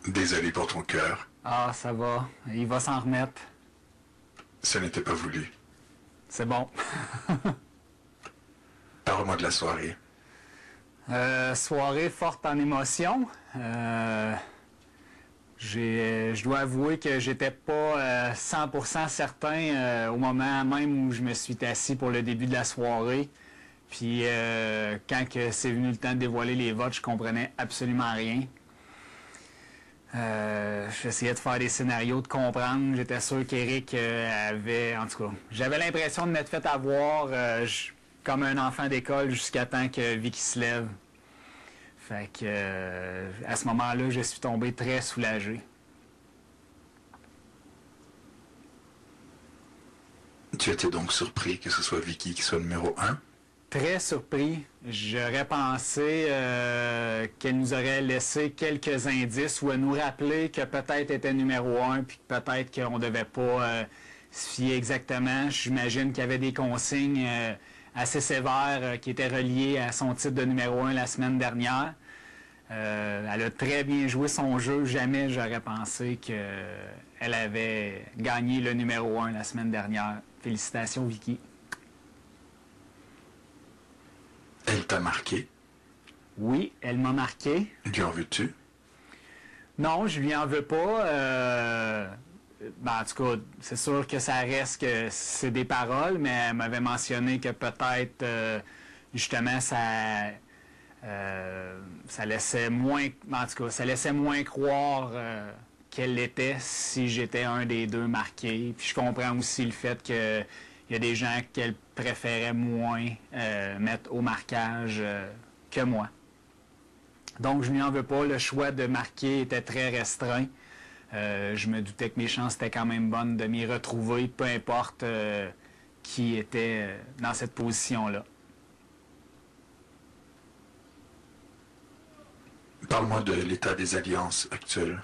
Désolé pour ton cœur. Ah, ça va. Il va s'en remettre. Ce n'était pas voulu. C'est bon. Parle-moi de la soirée. Soirée forte en émotions. Je dois avouer que j'étais pas 100% certain au moment même où je me suis assis pour le début de la soirée. Puis quand c'est venu le temps de dévoiler les votes, je comprenais absolument rien. J'essayais de faire des scénarios, de comprendre. J'étais sûr qu'Éric avait... En tout cas, j'avais l'impression de m'être fait avoir comme un enfant d'école jusqu'à temps que Vicky se lève. Fait que à ce moment-là, je suis tombé très soulagé. Tu étais donc surpris que ce soit Vicky qui soit numéro 1? Très surpris. J'aurais pensé qu'elle nous aurait laissé quelques indices ou à nous rappeler que peut-être était numéro 1 puis que peut-être qu'on ne devait pas se fier exactement. J'imagine qu'il y avait des consignes assez sévères qui étaient reliées à son titre de numéro 1 la semaine dernière. Elle a très bien joué son jeu. Jamais j'aurais pensé qu'elle avait gagné le numéro 1 la semaine dernière. Félicitations, Vicky. Elle t'a marqué? Oui, elle m'a marqué. Lui en veux-tu? Non, je lui en veux pas. En tout cas, c'est sûr que ça reste que c'est des paroles, mais elle m'avait mentionné que peut-être, justement, ça laissait moins... En tout cas, ça laissait moins croire qu'elle l'était si j'étais un des deux marqués. Puis je comprends aussi le fait que il y a des gens qu'elle préférait moins mettre au marquage que moi. Donc, je n'y en veux pas. Le choix de marquer était très restreint. Je me doutais que mes chances étaient quand même bonnes de m'y retrouver, peu importe qui était dans cette position-là. Parle-moi de l'état des alliances actuelles.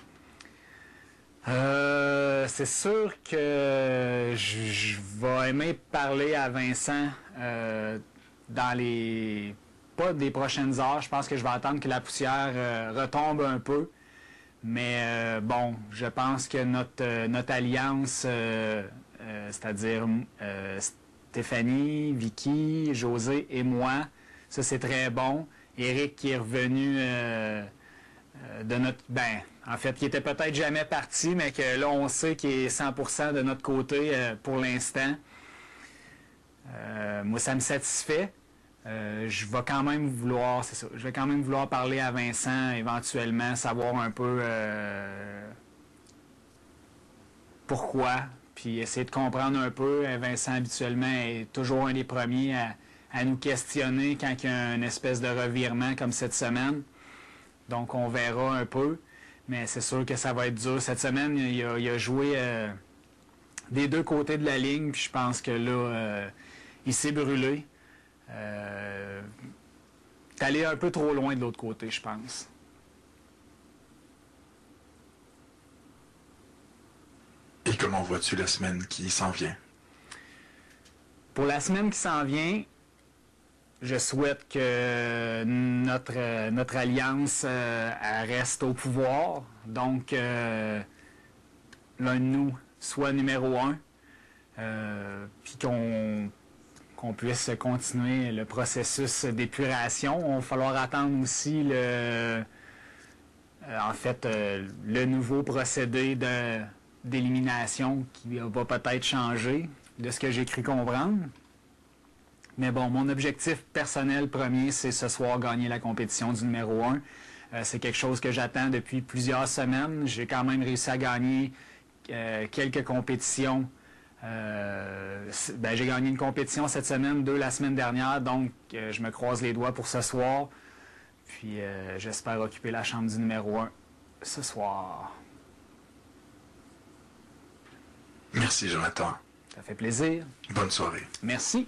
C'est sûr que je vais aimer parler à Vincent dans les... pas des prochaines heures. Je pense que je vais attendre que la poussière retombe un peu. Mais bon, je pense que notre alliance, c'est-à-dire Stéphanie, Vicky, José et moi, ça c'est très bon. Éric qui est revenu de notre... en fait, qui était peut-être jamais parti, mais que là, on sait qu'il est 100% de notre côté pour l'instant. Moi, ça me satisfait. Je vais quand même vouloir, c'est ça, je vais quand même vouloir parler à Vincent éventuellement, savoir un peu pourquoi, puis essayer de comprendre un peu. Vincent, habituellement, est toujours un des premiers à nous questionner quand il y a une espèce de revirement comme cette semaine. Donc, on verra un peu. Mais c'est sûr que ça va être dur. Cette semaine, il a joué des deux côtés de la ligne. Puis je pense que là, il s'est brûlé. T'es allé un peu trop loin de l'autre côté, je pense. Et comment vois-tu la semaine qui s'en vient? Pour la semaine qui s'en vient, je souhaite que notre alliance elle reste au pouvoir. Donc, l'un de nous soit numéro 1. Puis qu'on puisse continuer le processus d'épuration. Il va falloir attendre aussi le nouveau procédé d'élimination qui va peut-être changer de ce que j'ai cru comprendre. Mais bon, mon objectif personnel premier, c'est ce soir gagner la compétition du numéro 1. C'est quelque chose que j'attends depuis plusieurs semaines. J'ai quand même réussi à gagner quelques compétitions. J'ai gagné une compétition cette semaine, 2 la semaine dernière, donc je me croise les doigts pour ce soir. Puis j'espère occuper la chambre du numéro 1 ce soir. Merci, Jonathan. Ça fait plaisir. Bonne soirée. Merci.